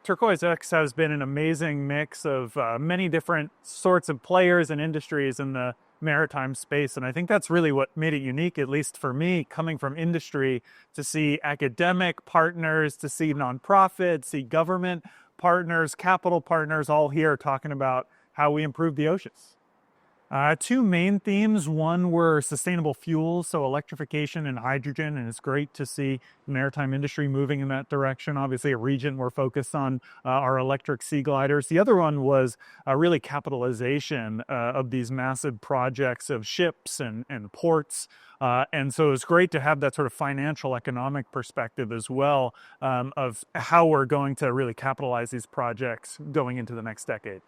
Turquois X has been an amazing mix of many different sorts of players and industries in the maritime space. And I think that's really what made it unique, at least for me, coming from industry, to see academic partners, to see nonprofits, see government partners, capital partners, all here talking about how we improve the oceans. Two main themes. One were sustainable fuels, so electrification and hydrogen, and it's great to see the maritime industry moving in that direction. Obviously, at REGENT, we're focused on our electric sea gliders. The other one was really capitalization of these massive projects of ships and ports. And so it's great to have that sort of financial economic perspective as well of how we're going to really capitalize these projects going into the next decade.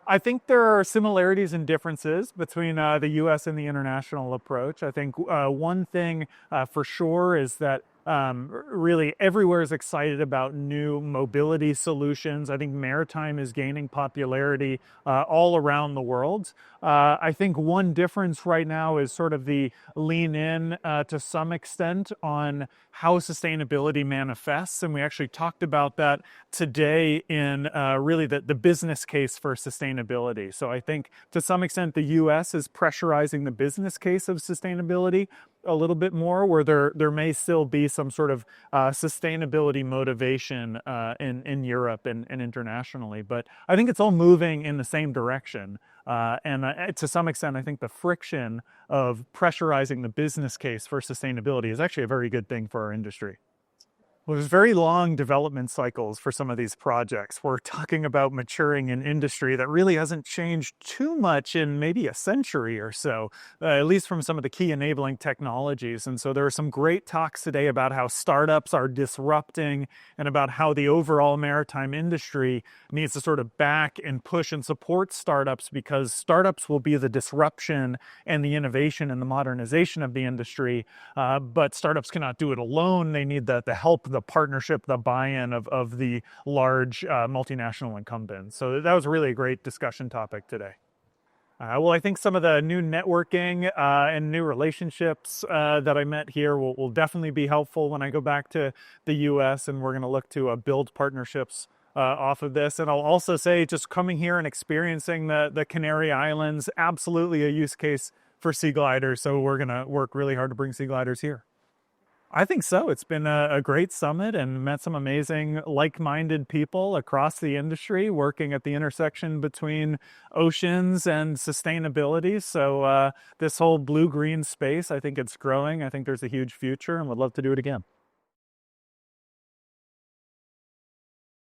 I think there are similarities and differences between the U.S. and the international approach. I think one thing for sure is that really everywhere is excited about new mobility solutions. I think maritime is gaining popularity all around the world. I think one difference right now is sort of the lean in to some extent on how sustainability manifests. And we actually talked about that today in really the business case for sustainability. So I think to some extent the US is pressurizing the business case of sustainability a little bit more, where there may still be some sort of sustainability motivation in Europe and internationally. But I think it's all moving in the same direction. And to some extent, I think the friction of pressurizing the business case for sustainability is actually a very good thing for our industry. Well, there's very long development cycles for some of these projects. We're talking about maturing an industry that really hasn't changed too much in maybe a century or so, at least from some of the key enabling technologies. And so there are some great talks today about how startups are disrupting and about how the overall maritime industry needs to sort of back and push and support startups, because startups will be the disruption and the innovation and the modernization of the industry. But startups cannot do it alone. They need the help, the partnership, the buy-in of the large multinational incumbents. So that was really a great discussion topic today. Well, I think some of the new networking and new relationships that I met here will definitely be helpful when I go back to the US, and we're going to look to build partnerships off of this. And I'll also say, just coming here and experiencing the Canary Islands, absolutely a use case for sea gliders. So we're going to work really hard to bring sea gliders here. I think so. It's been a great summit and met some amazing like-minded people across the industry working at the intersection between oceans and sustainability. So this whole blue-green space, I think it's growing. I think there's a huge future, and would love to do it again.